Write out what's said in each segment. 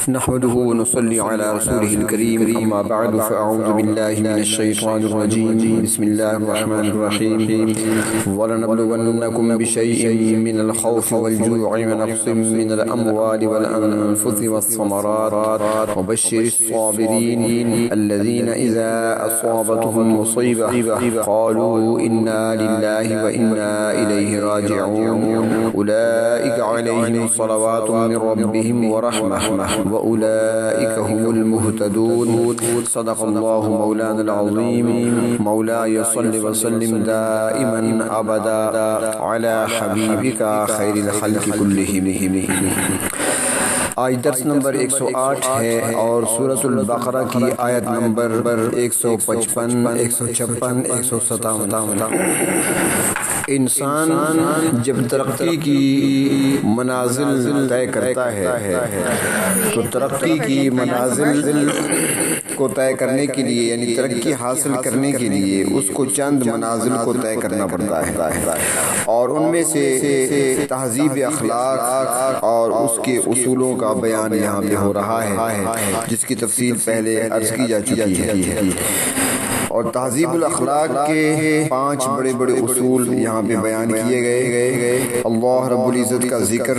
نحمده ونصلي على رسوله الكريم أما بعد فأعوذ بالله من الشيطان الرجيم بسم الله الرحمن الرحيم ولنبلونكم بشيء من الخوف والجوع ونقص من الأموال والأنفس والثمرات وبشر الصابرين الذين إذا أصابتهم مصيبة قالوا إنا لله وإنا إليه راجعون أولئك عليهم صلوات من ربهم ورحمة وأولئك هم المهتدون صدق الله مولانا العظيم مولاي صل وسلم دائما أبدا على حبيبك خير الخلق كلهم۔ آج درس نمبر 108 ہے اور سورۃ البقرہ کی آیت نمبر 155 156 157۔ انسان جب ترقی کی منازل طے کرتا ہے تو ترقی کی منازل کو طے کرنے کے لیے یعنی ترقی حاصل کرنے کے لیے اس کو چند منازل کو طے کرنا پڑتا ہے، اور ان میں سے تہذیب اخلاق اور اس کے اصولوں کا بیان یہاں پہ ہو رہا ہے، جس کی تفصیل پہلے عرض کی جا چکی ہے۔ اور تہذیب الاخلاق کے 5 بڑے اصول یہاں پہ بیان کیے گئے۔ اللہ رب العزت کا ذکر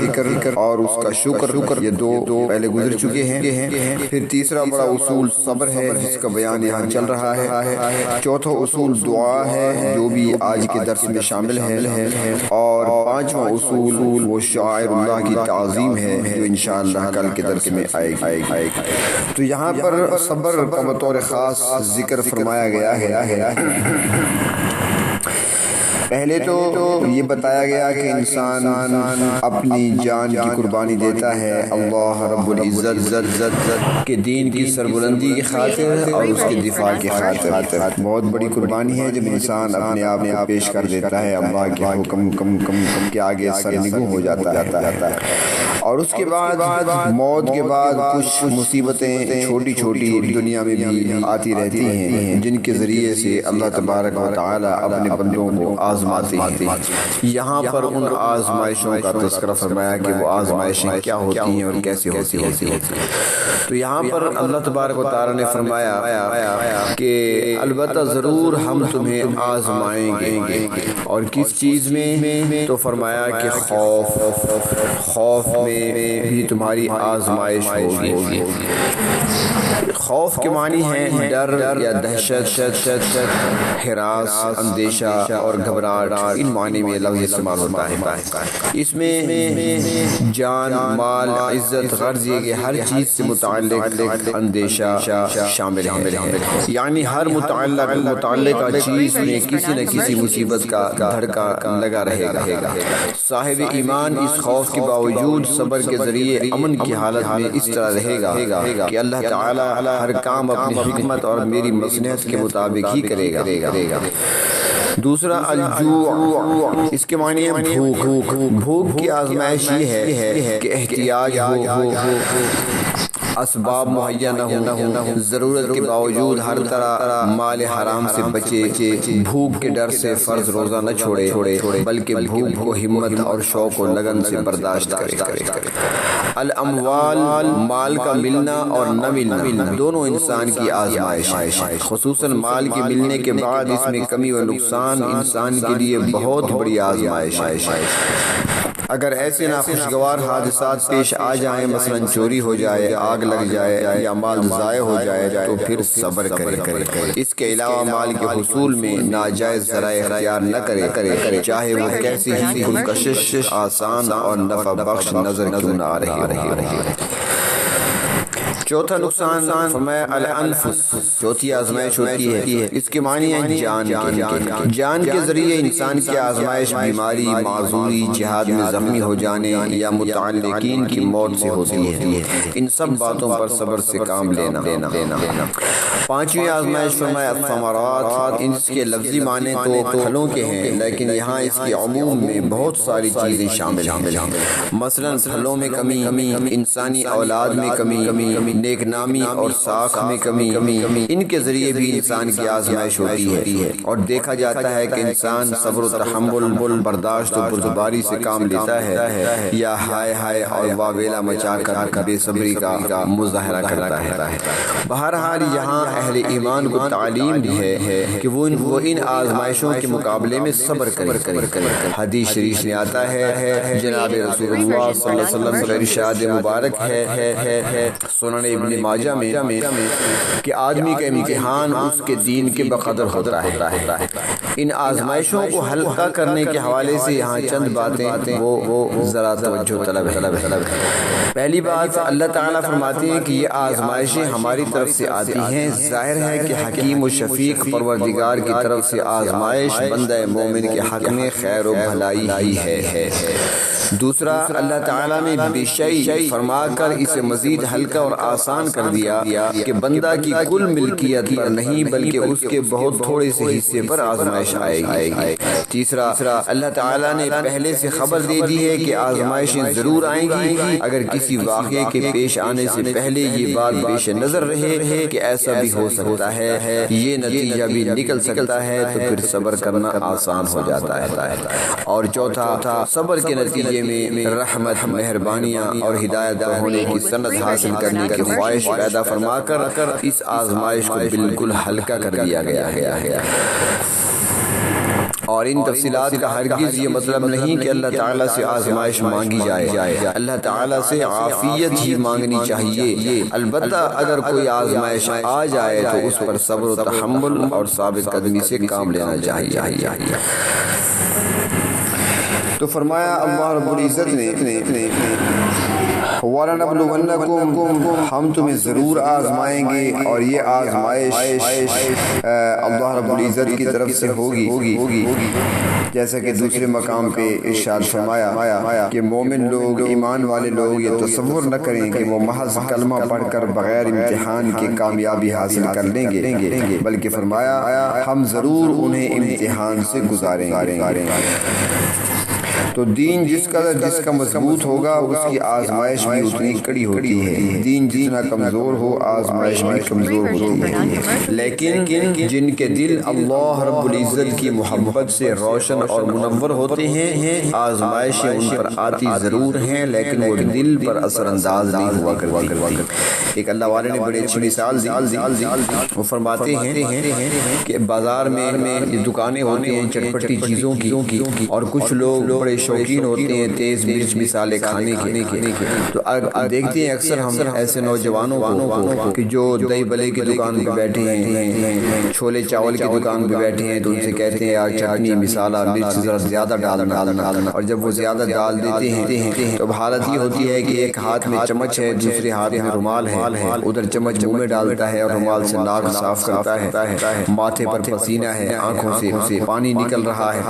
اور اس کا شکر، یہ 2 پہلے گزر چکے ہیں۔ پھر تیسرا بڑا اصول صبر ہے جس کا بیان یہاں چل رہا ہے۔ چوتھا اصول دعا ہے جو بھی آج کے درس میں شامل ہے، اور 5واں اصول وہ شعائر اللہ کی تعظیم ہے جو انشاءاللہ کل کے درس میں آئے گی۔ تو یہاں پر صبر کا بطور خاص ذکر فرمایا گیا ہے۔ پہلے تو یہ بتایا گیا کہ انسان اپنی جان کی قربانی دیتا ہے اللہ رب العزت کے دین کی سربلندی کی خاطر اور اس کے دفاع کی خاطر۔ بہت بڑی قربانی ہے جب انسان اپنے آپ کو پیش کر دیتا ہے اللہ کے حکم کے آگے سرنگوں ہو جاتا ہے۔ اور اس کے بعد موت کے بعد کچھ مصیبتیں چھوٹی دنیا میں بھی آتی رہتی ہیں جن کے ذریعے سے اللہ تبارک و تعالی اپنے بندوں کو آزماتے ہیں۔ یہاں پر ان آزمائشوں کا تذکرہ فرمایا کہ وہ آزمائشیں کیا ہوتی ہیں اور کیسے ہوتی ہیں۔ تو یہاں پر اللہ تبارک و تعالی نے فرمایا کہ البتہ ضرور ہم تمہیں آزمائیں گے، اور کس چیز میں؟ تو فرمایا کہ خوف میں بھی تمہاری آزمائش ہوگی۔ خوف کے معنی ہیں ڈر یا دہشت، ہراس، اندیشہ اور گھبراہٹ، ان معنی میں لفظ استعمال ہوتا ہے۔ اس میں جان، مال، عزت، غرض یہ کہ ہر چیز سے متعلق اندیشہ شامل ہے، یعنی ہر متعلقہ چیز میں کسی نہ کسی مصیبت کا دھڑکا لگا رہے گا۔ صاحب ایمان اس خوف کے باوجود صبر کے ذریعے امن کی حالت میں اس طرح رہے گا کہ اللہ تعالی ہر کام اپنی حکمت اور میری مصلحت کے مطابق ہی کرے گا۔ دوسرا الجوع، اس کے معنی ہے بھوک کی آزمائش یہ ہے کہ احتیاج ہو، اسباب مہیا نہ ہو، ضرورت کے باوجود ہر طرح مال حرام سے بچے، بھوک کے ڈر سے فرض روزہ نہ چھوڑے بلکہ بھوک کو ہمت اور شوق و لگن سے برداشت کرے۔ الاموال، مال کا ملنا اور نہ ملنا دونوں انسان کی آزمائش ہے، خصوصاً مال کے ملنے کے بعد اس میں کمی و نقصان انسان کے لیے بہت بڑی آزمائش ہے۔ اگر ایسے ناخوشگوار حادثات پیش آ جائیں، مثلا چوری ہو جائے، آگ لگ جائے یا مال ضائع ہو جائے تو پھر صبر کرے۔ اس کے علاوہ مال کے حصول میں ناجائز ذرائع اختیار نہ کرے، چاہے وہ کیسی ہی پرکشش، آسان اور نفع بخش نظر کیوں نہ آ رہی۔ چوتھا نقصان فرمایا الانفس، چوتھی آزمائش ہوتی ہے، اس کے معنی ہے جان کے ذریعے انسان کی آزمائش بیماری، معذوری، جہاد میں زخمی ہو جانے یا متعلقین کی موت سے ہوتی ہے۔ ان سب باتوں پر صبر سے کام لینا۔ 5ویں آزمائش فرمایا الثمرات، اس کے لفظی معنی تو پھلوں کے ہیں لیکن یہاں اس کے عموم میں بہت ساری چیزیں شامل ہیں، مثلا پھلوں میں کمی، انسانی اولاد میں کمی، نیک نامی اور ساکھ میں کمی، ان کے ذریعے بھی انسان کی آزمائش ہوتی ہے، اور دیکھا جاتا ہے کہ انسان صبر و تحمل، برداشت و بردباری سے کام لیتا ہے یا ہائے ہائے اور واویلا مچا کر بے صبری کا مظاہرہ کرتا ہے۔ بہرحال یہاں اہل ایمان کو تعلیم دی ہے کہ وہ ان آزمائشوں کے مقابلے میں صبر کریں۔ حدیث شریف میں آتا ہے، جناب رسول اللہ صلی اللہ علیہ وسلم کا ارشاد مبارک ہے سنن ابن ماجہ میں کہ آدمی کا امتحان اس کے دین کے بقدر ہوتا ہے۔ ان آزمائشوں کو ہلکا کرنے کے حوالے سے یہاں چند باتیں وہ ذرا توجہ طلب ہے۔ پہلی بات، اللہ تعالیٰ فرماتے ہیں کہ یہ آزمائشیں ہماری طرف سے آتی ہیں، ظاہر ہے کہ حکیم و شفیق پروردگار کی طرف سے آزمائش بندہ مومن کے حق میں خیر و بھلائی ہی ہے۔ دوسرا، اللہ تعالیٰ نے بے شیء فرما کر اسے مزید ہلکا اور آسان کر دیا کہ بندہ کی کل ملکیت پر نہیں بلکہ اس کے بہت تھوڑے سے حصے پر آزمائش آئے گی۔ تیسرا، اللہ تعالیٰ نے پہلے سے خبر دے دی ہے کہ آزمائشیں ضرور آئیں گی، اگر کسی واقعے کے پیش آنے سے پہلے یہ بات پیش نظر رہے کہ ایسا بھی ہو سکتا ہے، یہ نتیجہ بھی نکل سکتا ہے، تو پھر صبر کرنا آسان ہو جاتا ہے۔ اور چوتھا، صبر کے نتیجے میں رحمت، مہربانیاں اور ہدایت ہونے کی سند حاصل کرنے کی خواہش پیدا فرما کر اس آزمائش کو بالکل ہلکا کر دیا گیا ہے۔ اور ان تفصیلات کا ہرگز یہ مطلب نہیں کہ اللہ تعالیٰ سے آزمائش مانگی جائے، اللہ تعالیٰ سے عافیت ہی مانگنی چاہیے۔ البتہ اگر کوئی آزمائش آ جائے تو اس پر صبر و تحمل اور ثابت قدمی سے کام لینا چاہیے۔ تو فرمایا اللہ رب العزت نے وَلَنَبْلُوَنَّكُمْ، ہم تمہیں ضرور آزمائیں گے، اور یہ آزمائش اللہ رب العزت کی طرف سے ہوگی، جیسا کہ دوسرے مقام پہ ارشاد فرمایا کہ مومن لوگ، ایمان والے لوگ یہ تصور نہ کریں کہ وہ محض کلمہ پڑھ کر بغیر امتحان کی کامیابی حاصل کر لیں گے، بلکہ فرمایا ہم ضرور انہیں امتحان سے گزاریں گے۔ تو دین جس کا مضبوط ہوگا اس کی آزمائش بھی اتنی کڑی ہوتی ہے، دین جتنا کمزور ہو آزمائش بھی کمزور ہوتی ہے۔ لیکن جن کے دل اللہ رب العزت کی محبت سے روشن اور منور ہوتے ہیں، آزمائشیں ان پر آتی ضرور ہیں لیکن وہ دل پر اثر انداز نہیں ہوا کرتی۔ ایک اللہ والے نے بڑی اچھی مثال دی، وہ فرماتے ہیں کہ بازار میں دکانیں ہوتی ہیں چٹپٹی چیزوں کی، اور کچھ لوگ بڑے شوقین ہوتے ہیں تیز مرچ مسالے کھانے کے، تو دیکھتے ہیں اکثر ہم ایسے نوجوانوں کو کہ جو دہی بلے کی دکان پہ بیٹھے ہیں، چھولے چاول کی دکان پہ بیٹھے ہیں، تو ان سے کہتے ہیں یار چٹنی مسالہ مرچ ذرا زیادہ ڈالنا، اور جب وہ زیادہ ڈال دیتے ہیں تو حالت یہ ہوتی ہے کہ ایک ہاتھ میں چمچ ہے، دوسرے ہاتھ میں رومال ہے، ادھر چمچ منہ میں ڈالتا ہے اور رومال سے ناک صاف کرتا ہے، ماتھے پر پسینہ ہے، آنکھوں سے پانی نکل رہا ہے،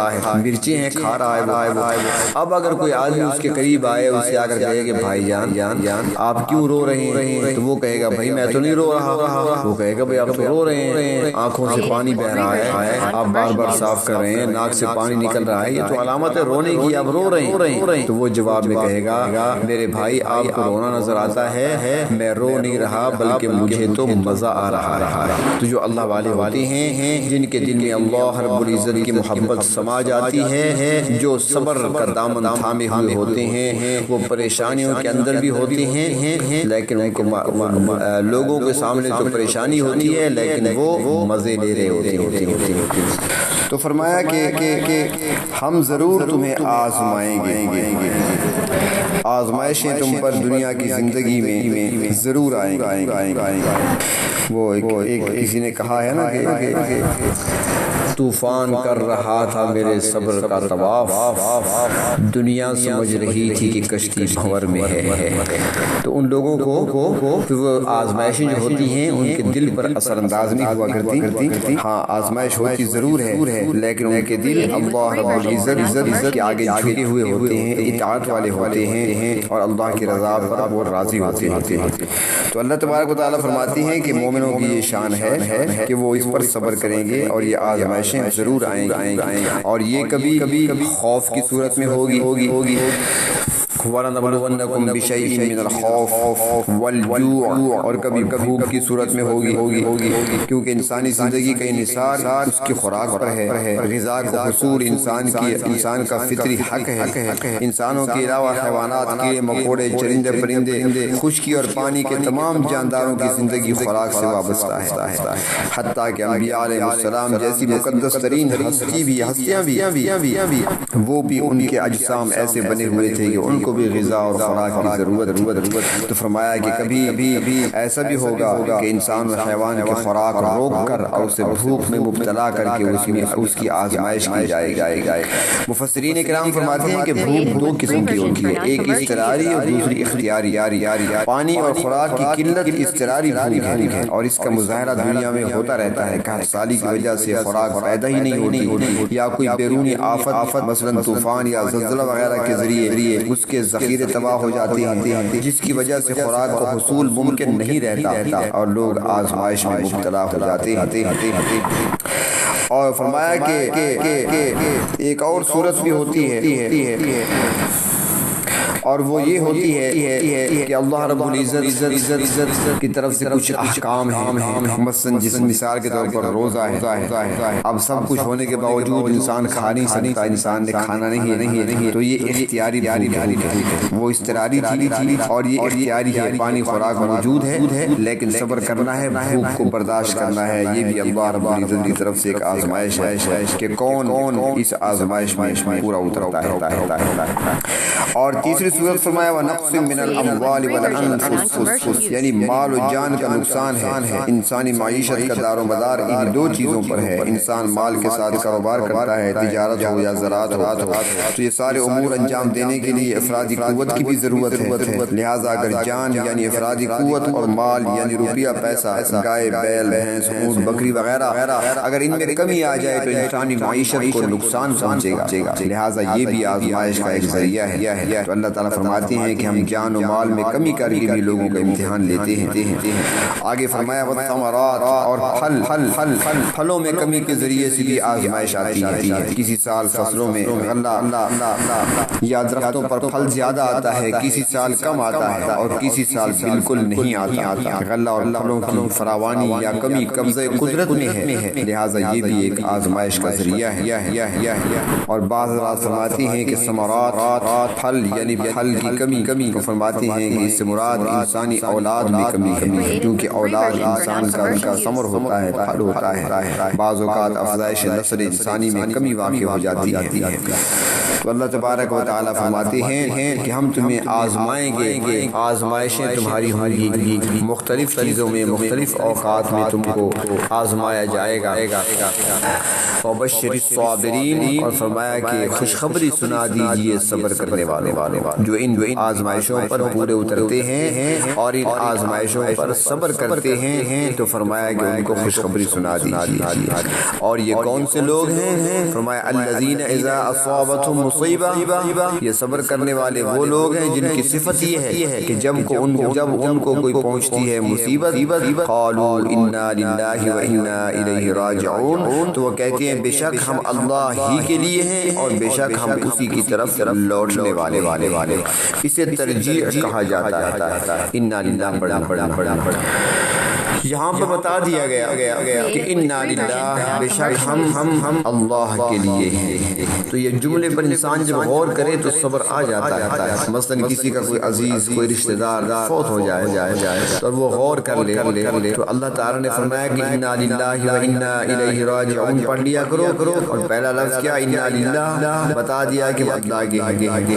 مرچیں ہیں کھا رہا ہے۔ اب اگر کوئی آدمی اس کے قریب آئے، اس سے آ کر کہے کہ بھائی جان آپ کیوں رو رہے ہیں، تو وہ کہے گا بھائی میں تو نہیں رو رہا، وہ کہے گا بھائی آپ تو رو رہے ہیں، آنکھوں سے پانی بہ رہا ہے، آپ بار بار صاف کر رہے ہیں، ناک سے پانی نکل رہا ہے، یہ تو علامت ہے رونے کی، آپ رو رہے ہیں۔ تو وہ جواب میں کہے گا میرے بھائی آپ کو رونا نظر آتا ہے، میں رو نہیں رہا بلکہ مجھے تو مزہ آ رہا ہے۔ تو جو اللہ والے ہوتے ہیں، جن کے دل میں اللہ رب العزت کی محبت سما جاتی ہے، جو صبر کا دامن تھامے ہوئے ہوتے ہیں، وہ پریشانیوں کے اندر بھی ہوتے ہیں لیکن ان کو لوگوں کے سامنے تو پریشانی ہوتی ہے لیکن وہ مزے لے رہے ہوتے ہیں۔ تو فرمایا کہ ہم ضرور تمہیں آزمائیں گے، آزمائشیں تم پر دنیا کی زندگی میں ضرور آئیں گی۔ وہ ایک کسی نے کہا ہے نا کہ طوفان کر رہا تھا میرے صبر کا طواف، دنیا سمجھ رہی تھی کہ کشتی بھنور میں ہے۔ تو ان لوگوں کو وہ آزمائشیں جو ہوتی ہیں ان کے دل پر اثر انداز نہیں ہوا کرتی۔ ہاں آزمائش ہوتی ضرور ہے لیکن ان کے دل اللہ رب العزت کے آگے جھکے ہوئے ہوتے ہیں، اطاعت والے ہوتے ہیں اور اللہ کی رضا پر وہ راضی ہوتے ہیں۔ تو اللہ تبارک و تعالیٰ فرماتے ہیں کہ مومنوں کی یہ شان ہے کہ وہ اس پر صبر کریں گے، اور یہ آزمائشیں ضرور آئیں گی، اور یہ کبھی خوف کی صورت میں ہوگی، وَلَنَبْلُوَنَّكُمْ بِشَيْءٍ مِّنَ الْخَوْفِ وَالْجُوعِ، اور کبھی بھوک کی صورت میں ہوگی، کیونکہ انسانی زندگی کا انحصار اس کی خوراک پر ہے۔ غذا کا حصول انسان کا فطری حق ہے۔ انسانوں کے علاوہ حیوانات، کیڑے مکوڑے، چرندے پرندے، خشکی اور پانی کے تمام جانداروں کی زندگی خوراک سے وابستہ ہے، حتیٰ کہ انبیاء علیہ السلام جیسی مقدس ترین ہستیاں بھی وہ بھی ان کے اجسام ایسے بنے ہوئے تھے کہ ان کو بھی غذا اور خوراک کی ضرورت۔ تو فرمایا کہ کبھی ایسا بھی ہوگا کہ انسان اور حیوان کی خوراک روک کر اور اسے بھوک میں مبتلا کر کے اس کی آزمائش کی جائے گی۔ مفسرین کرام فرماتے ہیں کہ بھوک دو قسم کی ہوتی ہے، ایک اضطراری اور دوسری اختیاری۔ پانی اور خوراک کی قلت اضطراری بھوک ہے، اور اس کا مظاہرہ دنیا میں ہوتا رہتا ہے۔ قحط سالی کی وجہ سے خوراک پیدا ہی نہیں ہوتی، یا کوئی بیرونی آفت مثلا طوفان یا زلزلہ وغیرہ کے ذریعے اس کے ذخیرے تباہ ہو جاتے ہیں، جس کی وجہ سے خوراک کا حصول ممکن نہیں رہتا اور لوگ آزمائش میں مبتلا ہو جاتے ہیں۔ اور فرمایا کہ ایک اور صورت بھی ہوتی ہے، اور وہ یہ ہوتی ہے کہ اللہ رب العزت کی طرف سے کچھ احکام ہیں، مثلا جس مثال کے طور پر روزہ ہے۔ اب سب کچھ ہونے کے باوجود انسان کھا نہیں سکتا، انسان نے کھانا نہیں، تو یہ اختیاری بھوک ہے، وہ اضطراری تھی اور یہ اختیاری ہے۔ پانی خوراک موجود ہے لیکن صبر کرنا ہے، بھوک کو برداشت کرنا ہے۔ یہ بھی اللہ رب العزت کی طرف سے ایک آزمائش ہے کہ کون اس آزمائش میں پورا اترتا ہے۔ اور تیسری صورت فرمایا وَنَقْصٍ مِّنَ الْأَمْوَالِ وَالْأَنفُسِ، یعنی مال و جان کا نقصان ہے۔ انسانی معیشت کا دار و مدار ان دو چیزوں پر ہے۔ انسان مال کے ساتھ کاروبار کرتا ہے، تجارت ہو یا زراعت ہو، تو یہ سارے امور انجام دینے کے لیے افرادی قوت کی بھی ضرورت ہے۔ لہٰذا اگر جان یعنی افرادی قوت اور مال یعنی روپیہ پیسہ، گائے بیل بھینس اونٹ بکری وغیرہ، اگر ان میں کمی آ جائے تو انسانی معیشت کو نقصان پہنچے گا۔ لہٰذا یہ بھی آزمائش کا ایک ذریعہ ہے۔ تو اللہ تعالیٰ فرماتے ہیں کہ ہم جان و مال میں کمی کر کے بھی لوگوں کا امتحان لیتے ہیں۔ آگے فرمایا والثمرات، اور پھلوں میں کمی کے ذریعے سے بھی آزمائش آتی ہے۔ کسی سال فصلوں میں غلہ یا درختوں پر پھل زیادہ آتا ہے، کسی سال کم آتا ہے اور کسی سال بالکل نہیں آتا۔ غلہ اور پھلوں کی فراوانی یا کمی قبضہ قدرت میں ہے، لہٰذا یہ بھی ایک آزمائش کا ذریعہ ہے۔ اور بعض حضرات فرماتے ہیں کہ ثمرات پھل یعنی پھل کی کمی کو فرماتے ہیں کہ اس سے مراد انسانی اولاد میں کمی ہے، کیونکہ اولاد انسان کا ثمر ہوتا ہے، پھل ہوتا ہے۔ بعض اوقات افزائش نسل انسانی میں کمی واقع ہو جاتی ہے۔ تو اللہ تبارک و تعالیٰ فرماتے ہیں کہ ہم تمہیں آزمائیں گے، آزمائشیں تمہاری ہوں گی، مختلف چیزوں میں مختلف اوقات میں تم کو آزمایا جائے گا۔ وبشر الصابرین، اور فرمایا کہ خوشخبری سنا دیجئے صبر کرنے والوں، جو ان آزمائشوں پر پورے اترتے ہیں اور ان آزمائشوں پر صبر کرتے ہیں، تو فرمایا کہ ان کو خوشخبری سنا دیجئے۔ اور یہ کون سے لوگ ہیں؟ فرمایا الذین اذا اصابتهم مصیبہ، یہ صبر کرنے والے وہ لوگ ہیں جن کی صفت یہ ہے کہ جب ان کو کوئی پہنچتی ہے مصیبت، قالوا انا للہ وانا الیہ راجعون، تو وہ کہتے ہیں بے شک ہم اللہ ہی کے لیے ہیں اور بے شک ہم اسی کی طرف لوٹنے والے۔ اسے ترجیح کہا جاتا ہے۔ انا للہ پڑھنا یہاں پر بتا دیا گیا کہ انا للہ، بے شک ہم اللہ کے لیے ہیں۔ تو یہ جملے پر انسان جب غور کرے تو صبر آ جاتا ہے۔ مثلا کسی کا کوئی عزیز کوئی رشتہ دار فوت ہو جائے تو وہ غور کر لے تو اللہ تعالیٰ نے فرمایا کہ انا للہ وانا الیہ راجعون پڑھ لیا کرو، اور پہلا لفظ کیا انا للہ بتا دیا کہ اللہ کے ہیں۔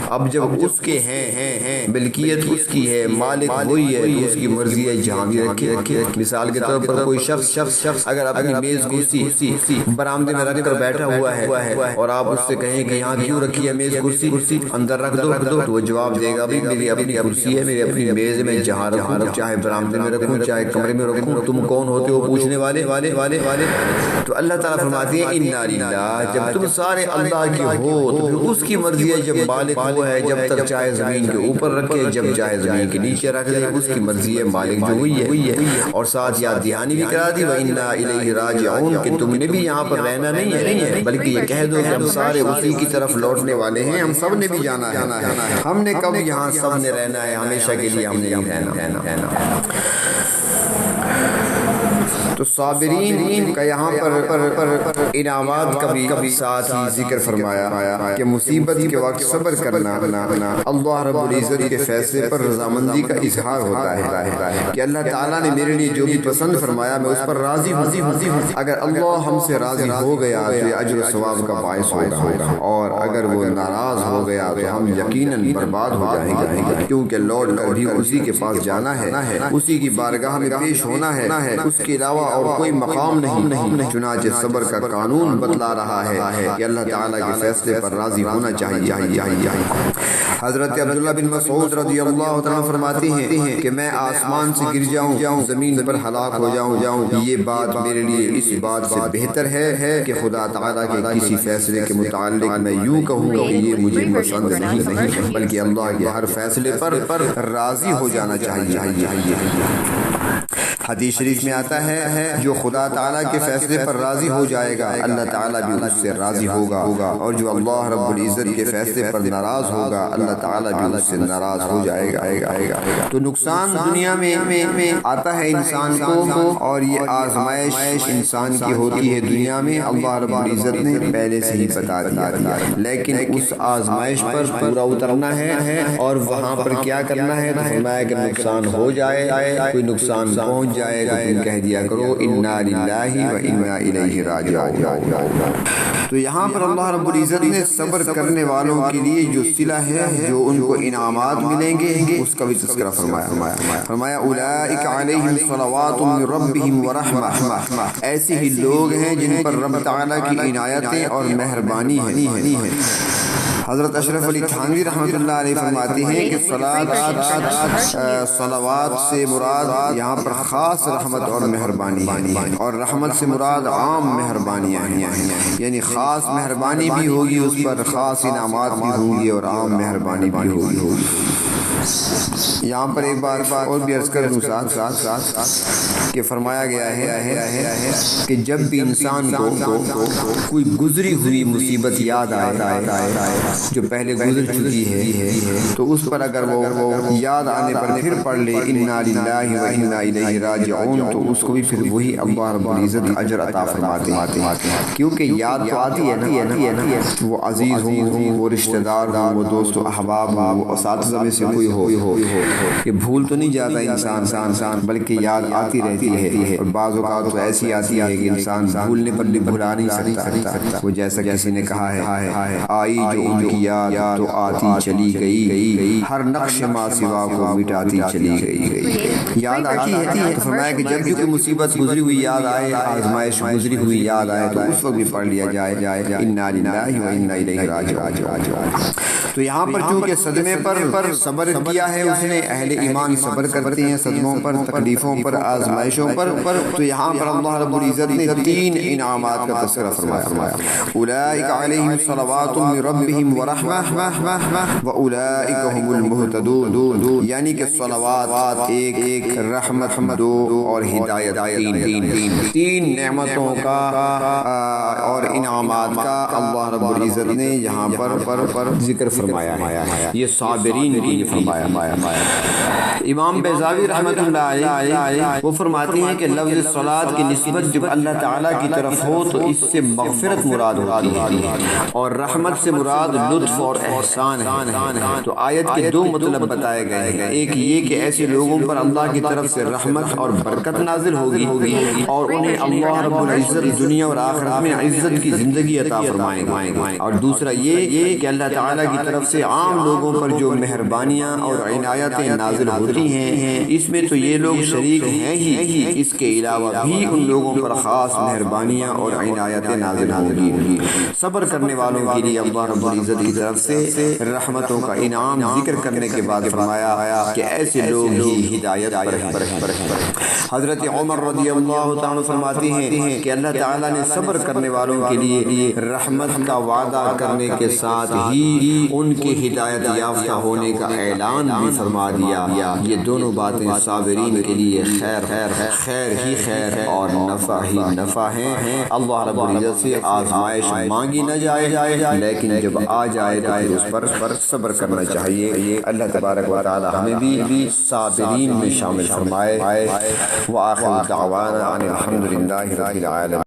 اب جب اس کے ہیں، ملکیت اس کی ہے، مالک وہی ہے، تو اس کی مرضی ہے جہاں بھی رکھے۔ مثال کے طور پر کوئی شخص اگر اپنی میز کرسی برآمدے میں رکھ کر بیٹھا ہوا ہے اور آپ اس سے کہیں کہ یہاں کیوں رکھی ہے میز کرسی، اندر رکھ دو، تو وہ جواب دے گا میری اپنی کرسی ہے، میری اپنی میز میں جہاں رکھوں، چاہے برآمدے میں رکھوں چاہے کمرے میں رکھوں، تم کون ہوتے ہو پوچھنے والے۔ تو اللہ تعالیٰ فرماتے ہیں انا للہ، جب تم سارے اللہ کے ہو تو پھر اس کی مرضی ہے، جب مالک وہ ہے جب تک چاہے زمین کے اوپر رکھے، جب چاہے زمین کے نیچے رکھ دے، اس کی مرضی ہے، مالک جو ہوئی ہے۔ اور ساتھ یاد دہانی بھی کرا دی وَإِنَّا إِلَيْهِ رَاجِعُونَ کہ تم نے بھی یہاں پر رہنا نہیں ہے، بلکہ یہ کہہ دو کہ ہم سارے اسی کی طرف لوٹنے والے ہیں، ہم سب نے بھی جانا ہے، ہم نے کب یہاں سب نے رہنا ہے، ہمیشہ کے لیے ہم نے رہنا۔ تو صابرین کا یہاں پر انعامات کا بھی ساتھ ہی ذکر فرمایا کہ مصیبت کے وقت صبر کرنا اللہ رب العزت کے فیصلے پر رضامندی کا اظہار ہوتا ہے کہ اللہ تعالیٰ نے میرے لیے جو بھی پسند فرمایا میں اس پر راضی ہوں، اگر اللہ ہم سے راضی ہو گیا تو یہ اجر و ثواب کا باعث ہوگا، اور اگر وہ ناراض ہو گیا تو ہم یقیناً برباد ہو جائیں گے، کیونکہ لوٹ کر بھی اسی کے پاس جانا ہے، اسی کی بارگاہ میں پیش ہونا ہے، اس کے علاوہ اور کوئی مقام نہیں۔ چنانچہ صبر کا قانون بتلا رہا ہے کہ اللہ تعالیٰ کے فیصلے پر راضی ہونا چاہیے۔ حضرت عبداللہ بن مسعود رضی اللہ تعالیٰ فرماتے ہیں کہ میں آسمان سے گر جاؤں، زمین پر ہلاک ہو جاؤں، یہ بات میرے لیے اس بات سے بہتر ہے کہ خدا تعالیٰ کے کسی فیصلے کے متعلق میں یوں کہوں کہ یہ مجھے پسند نہیں، بلکہ اللہ کے ہر فیصلے پر راضی ہو جانا چاہیے۔ حدیث شریف میں آتا ہے جو خدا تعالیٰ کے فیصلے پر راضی ہو جائے گا اللہ تعالیٰ بھی اس سے راضی ہوگا، اور جو اللہ رب العزت کے فیصلے پر ناراض ہوگا اللہ تعالیٰ بھی اس سے ناراض ہو جائے گا۔ تو نقصان دنیا میں آتا ہے انسان کو، اور یہ آزمائش انسان کی ہوتی ہے دنیا میں، اللہ رب العزت نے پہلے سے ہی بتا دیا، لیکن اس آزمائش پر پورا اترنا ہے اور وہاں پر کیا کرنا ہے۔ تو فرمایا کہ نقصان ہو جائے، کوئی نقصان پہنچ جائے گا تم کہہ دیا کرو انا للہ و انا الیہ راجعون۔ تو یہاں پر اللہ رب العزت نے صبر کرنے والوں کے لیے جو صلہ ہے، جو ان کو انعامات ملیں گے، اس کا بھی تذکرہ فرمایا اولئک علیہم صلوات من ربہم ورحمہ، ایسے ہی لوگ ہیں جن پر رب تعالیٰ کی عنایتیں اور مہربانی ہے۔ حضرت اشرف علی تھانوی رحمۃ اللہ علیہ فرماتے ہیں کہ صلوات سے مراد یہاں پر خاص رحمت اور مہربانی ہے، اور رحمت سے مراد عام مہربانیاں ہیں، یعنی خاص مہربانی بھی ہوگی اس پر، خاص انعامات بھی ہوں گی اور عام مہربانی بھی ہوگی۔ یہاں پر ایک بار اور بھی عرض کر دوں ساتھ کہ فرمایا گیا ہے کہ جب بھی انسان کو کوئی گزری ہوئی مصیبت یاد آئے جو پہلے گزر چکی ہے، تو اس پر اگر وہ یاد آنے پر پھر پڑھ لے انا للہ و انا الیہ راجعون، تو اس کو بھی پھر وہی اللہ رب العزت اجر عطا فرماتے ہیں، کیونکہ یاد تو آتی ہے نا، وہ عزیز ہوں، وہ رشتہ دار ہوں، وہ دوست و احباب ہوں، وہ اساتذہ میں سے کوئی ہو، کہ بھول تو نہیں جاتا انسان، بلکہ یاد آتی رہتی ہے، اور بعض اوقات تو ایسی آتی ہے کہ انسان بھولنے پر بھی بھلا نہیں سکتا۔ وہ جیسا کسی نے کہا ہے آئی جو ان کی یاد تو آتی چلی گئی، ہر نقش ما سوا کو مٹاتی چلی گئی۔ یاد آتی ہے تو فرمایا کہ جب بھی کوئی مصیبت گزری ہوئی یاد آئے، آزمائش گزری ہوئی یاد آئے، تو اس وقت بھی پڑھ لیا جائے انا للہ و انا الیہ راجعون۔ تو یہاں پر چونکہ صدمے پر صبر کیا ہے اس نے، اہل ایمان صبر کرتے ہیں صدموں پر، تکلیفوں پر، آزمائشوں پر، تو یہاں پر اللہ رب العزت نے 3 انعامات کا تذکرہ فرمایا، اولئک علیہم صلوات من ربہم ورحمہ واولئک هم المہتدون، یعنی کہ صلوات ایک، رحمت 2 اور ہدایت 3 نعمتوں کا اور انعامات کا اللہ رب العزت نے یہاں پر ذکر فرمایا ہے۔ یہ صابرین کی فرمایا۔ امام بیضاوی رحمۃ اللہ علیہ وہ فرماتے ہیں کہ لفظ صلاۃ کی نسبت جب اللہ تعالیٰ کی طرف ہو تو اس سے مغفرت مراد ہوتی ہے، اور رحمت سے مراد لطف اور احسان ہے۔ تو آیت کے 2 مطلب بتائے گئے ہیں، ایک یہ کہ ایسے لوگوں پر اللہ کی طرف سے رحمت اور برکت نازل ہوگی، اور انہیں اللہ رب العزت دنیا اور آخرت میں عزت کی زندگی عطا فرمائیں گے، اور دوسرا یہ کہ اللہ تعالیٰ کی طرف سے عام لوگوں پر جو مہربانیاں اور عنایتیں نازل ہوتی ہیں، اس میں تو یہ لوگ شریک ہیں ہی، اس کے علاوہ بھی ان لوگوں پر خاص مہربانیاں اور عنایتیں نازل ہوں گی۔ صبر کرنے والوں کے لیے اللہ رب العزت کی طرف سے رحمتوں کا انعام ذکر کرنے کے بعد فرمایا کہ ایسے لوگ ہی ہدایت پر ہیں۔ حضرت عمر رضی اللہ تعالیٰ فرماتے ہیں کہ اللہ تعالیٰ نے صبر کرنے والوں کے لیے رحمت کا وعدہ کرنے کے ساتھ ہی ان ان کے ہدایت یافتہ ہونے کا اعلان بھی فرما دیا۔ یہ دونوں باتیں صابرین کے لیے خیر ہی خیر اور نفع ہی نفع ہیں۔ اللہ رب العزت سے آزمائش مانگی نہ جائے، لیکن جب آ جائے تو پھر اس پر صبر کرنا چاہیے۔ اللہ تبارک و تعالی ہمیں بھی صابرین میں شامل فرمائے۔ وآخر دعوانا ان الحمد للہ رب العالمین۔